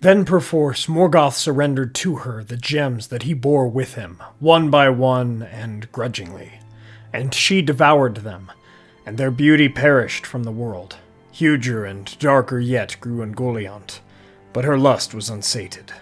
Then perforce Morgoth surrendered to her the gems that he bore with him, one by one and grudgingly. And she devoured them, and their beauty perished from the world. Huger and darker yet grew Ungoliant, but her lust was unsated.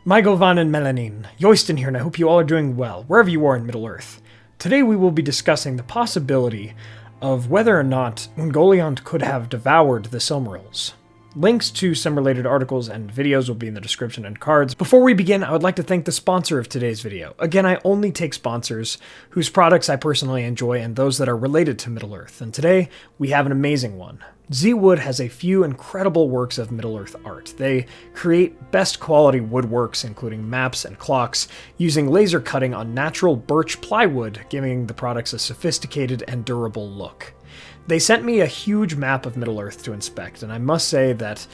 Mygovan and Melanin, Yoistin here, and I hope you all are doing well, wherever you are in Middle-earth. Today we will be discussing the possibility of whether or not Ungoliant could have devoured the Silmarils. Links to some related articles and videos will be in the description and cards. Before we begin, I would like to thank the sponsor of today's video. Again, I only take sponsors whose products I personally enjoy and those that are related to Middle-earth, and today we have an amazing one. Z-Wood has a few incredible works of Middle-earth art. They create best quality woodworks, including maps and clocks, using laser cutting on natural birch plywood, giving the products a sophisticated and durable look. They sent me a huge map of Middle-earth to inspect, and I must say that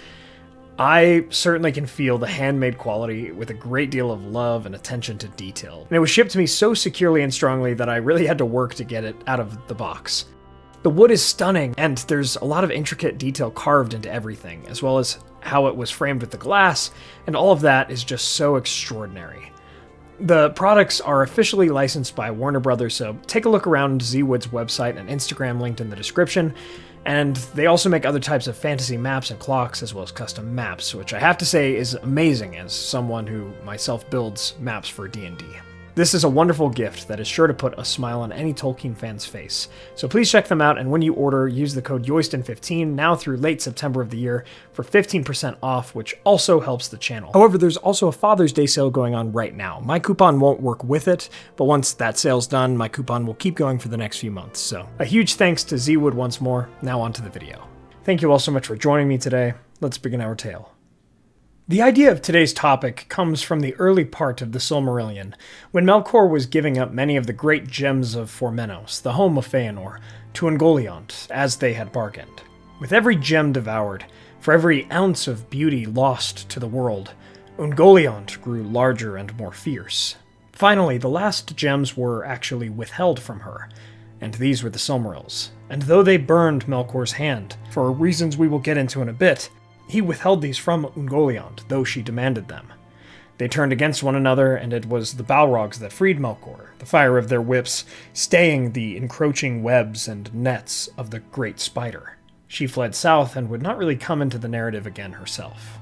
I certainly can feel the handmade quality with a great deal of love and attention to detail. And it was shipped to me so securely and strongly that I really had to work to get it out of the box. The wood is stunning, and there's a lot of intricate detail carved into everything, as well as how it was framed with the glass, and all of that is just so extraordinary. The products are officially licensed by Warner Brothers, so take a look around Z-Wood's website and Instagram linked in the description, and they also make other types of fantasy maps and clocks, as well as custom maps, which I have to say is amazing as someone who myself builds maps for D&D. This is a wonderful gift that is sure to put a smile on any Tolkien fan's face. So please check them out, and when you order, use the code YOISTIN15 now through late September of the year for 15% off, which also helps the channel. However, there's also a Father's Day sale going on right now. My coupon won't work with it, but once that sale's done, my coupon will keep going for the next few months. So a huge thanks to Z-Wood once more. Now on to the video. Thank you all so much for joining me today. Let's begin our tale. The idea of today's topic comes from the early part of the Silmarillion, when Melkor was giving up many of the great gems of Formenos, the home of Feanor, to Ungoliant, as they had bargained. With every gem devoured, for every ounce of beauty lost to the world, Ungoliant grew larger and more fierce. Finally, the last gems were actually withheld from her, and these were the Silmarils. And though they burned Melkor's hand, for reasons we will get into in a bit, he withheld these from Ungoliant, though she demanded them. They turned against one another, and it was the Balrogs that freed Melkor, the fire of their whips staying the encroaching webs and nets of the great spider. She fled south and would not really come into the narrative again herself.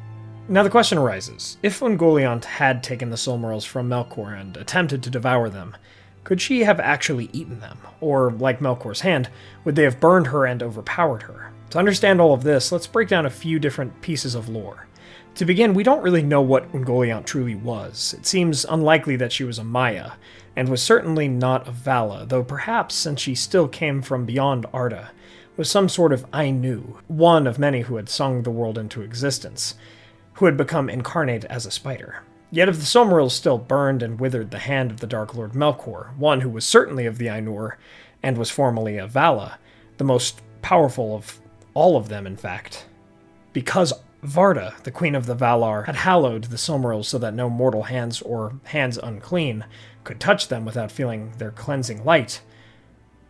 Now the question arises, if Ungoliant had taken the Silmarils from Melkor and attempted to devour them, could she have actually eaten them? Or, like Melkor's hand, would they have burned her and overpowered her? To understand all of this, let's break down a few different pieces of lore. To begin, we don't really know what Ungoliant truly was. It seems unlikely that she was a Maya, and was certainly not a Vala, though perhaps, since she still came from beyond Arda, was some sort of Ainu, one of many who had sung the world into existence, who had become incarnate as a spider. Yet if the Silmarils still burned and withered the hand of the Dark Lord Melkor, one who was certainly of the Ainur, and was formerly a Vala, the most powerful of all of them, in fact, because Varda, the queen of the Valar, had hallowed the Silmarils so that no mortal hands or hands unclean could touch them without feeling their cleansing light,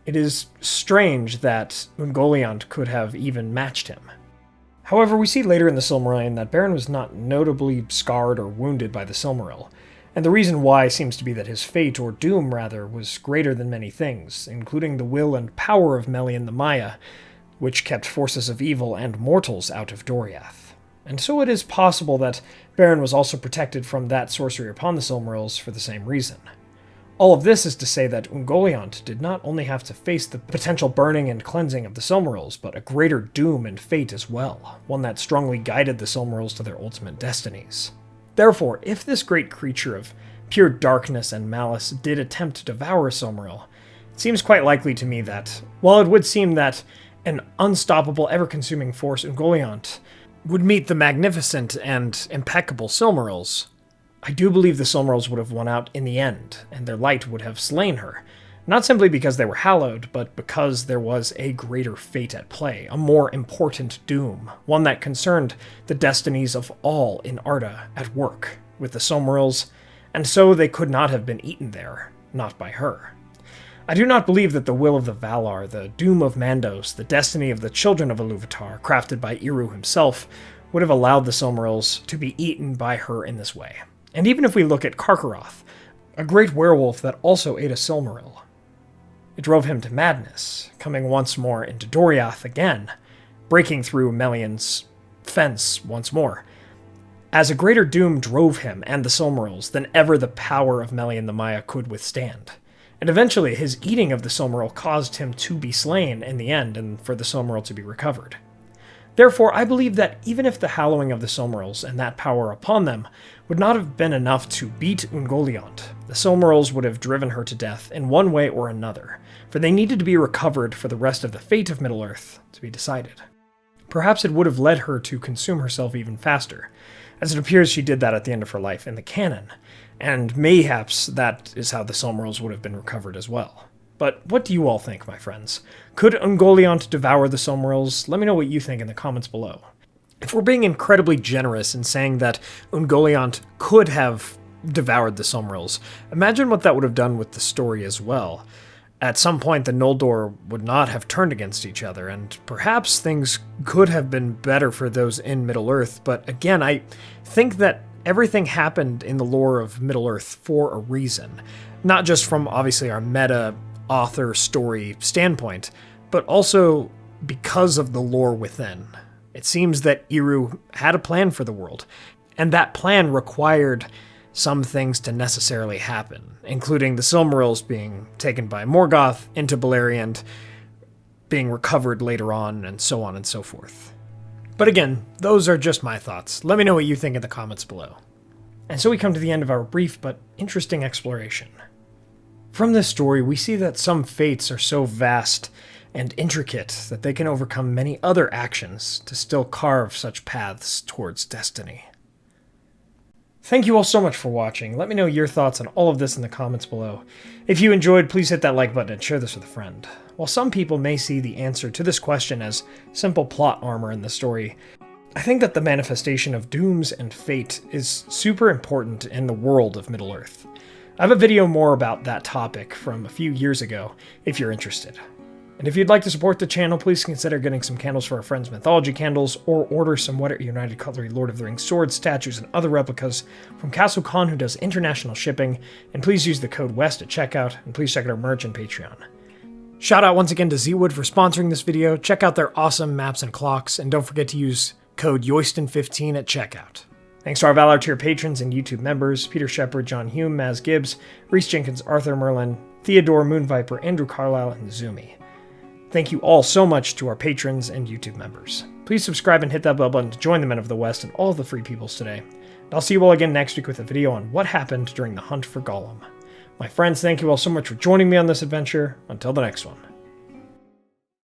it is strange that Ungoliant could have even matched him. However, we see later in the Silmarillion that Beren was not notably scarred or wounded by the Silmaril, and the reason why seems to be that his fate, or doom rather, was greater than many things, including the will and power of Melian the Maya, which kept forces of evil and mortals out of Doriath. And so it is possible that Beren was also protected from that sorcery upon the Silmarils for the same reason. All of this is to say that Ungoliant did not only have to face the potential burning and cleansing of the Silmarils, but a greater doom and fate as well, one that strongly guided the Silmarils to their ultimate destinies. Therefore, if this great creature of pure darkness and malice did attempt to devour a Silmaril, it seems quite likely to me that, while it would seem that an unstoppable, ever-consuming force Ungoliant would meet the magnificent and impeccable Silmarils, I do believe the Silmarils would have won out in the end, and their light would have slain her, not simply because they were hallowed, but because there was a greater fate at play, a more important doom, one that concerned the destinies of all in Arda at work with the Silmarils, and so they could not have been eaten there, not by her. I do not believe that the will of the Valar, the doom of Mandos, the destiny of the children of Iluvatar, crafted by Eru himself, would have allowed the Silmarils to be eaten by her in this way. And even if we look at Karkaroth, a great werewolf that also ate a Silmaril, it drove him to madness, coming once more into Doriath again, breaking through Melian's fence once more, as a greater doom drove him and the Silmarils than ever the power of Melian the Maya could withstand. And eventually his eating of the Silmaril caused him to be slain in the end, and for the Silmaril to be recovered. Therefore, I believe that even if the hallowing of the Silmarils and that power upon them would not have been enough to beat Ungoliant, the Silmarils would have driven her to death in one way or another, for they needed to be recovered for the rest of the fate of Middle-earth to be decided. Perhaps it would have led her to consume herself even faster, as it appears she did that at the end of her life in the canon, and mayhaps that is how the Silmarils would have been recovered as well. But what do you all think, my friends? Could Ungoliant devour the Silmarils? Let me know what you think in the comments below. If we're being incredibly generous in saying that Ungoliant could have devoured the Silmarils, imagine what that would have done with the story as well. At some point, the Noldor would not have turned against each other, and perhaps things could have been better for those in Middle-earth, but again, I think that everything happened in the lore of Middle-earth for a reason. Not just from, obviously, our meta author story standpoint, but also because of the lore within. It seems that Eru had a plan for the world, and that plan required some things to necessarily happen, including the Silmarils being taken by Morgoth into Beleriand, being recovered later on, and so on and so forth. But again, those are just my thoughts. Let me know what you think in the comments below. And so we come to the end of our brief but interesting exploration. From this story, we see that some fates are so vast and intricate that they can overcome many other actions to still carve such paths towards destiny. Thank you all so much for watching. Let me know your thoughts on all of this in the comments below. If you enjoyed, please hit that like button and share this with a friend. While some people may see the answer to this question as simple plot armor in the story, I think that the manifestation of dooms and fate is super important in the world of Middle-earth. I have a video more about that topic from a few years ago, if you're interested. And if you'd like to support the channel, please consider getting some candles for our friends Mythologie Candles, or order some What United Cutlery Lord of the Rings swords, statues, and other replicas from Castle Kon, who does international shipping, and please use the code WEST at checkout, and please check out our merch and Patreon. Shout out once again to Zwood for sponsoring this video. Check out their awesome maps and clocks, and don't forget to use code YOISTON15 at checkout. Thanks to our Valar tier patrons and YouTube members, Peter Shepard, John Hume, Maz Gibbs, Reese Jenkins, Arthur Merlin, Theodore, Moonviper, Andrew Carlisle, and Zumi. Thank you all so much to our patrons and YouTube members. Please subscribe and hit that bell button to join the Men of the West and all of the free peoples today. And I'll see you all again next week with a video on what happened during the hunt for Gollum. My friends, thank you all so much for joining me on this adventure. Until the next one.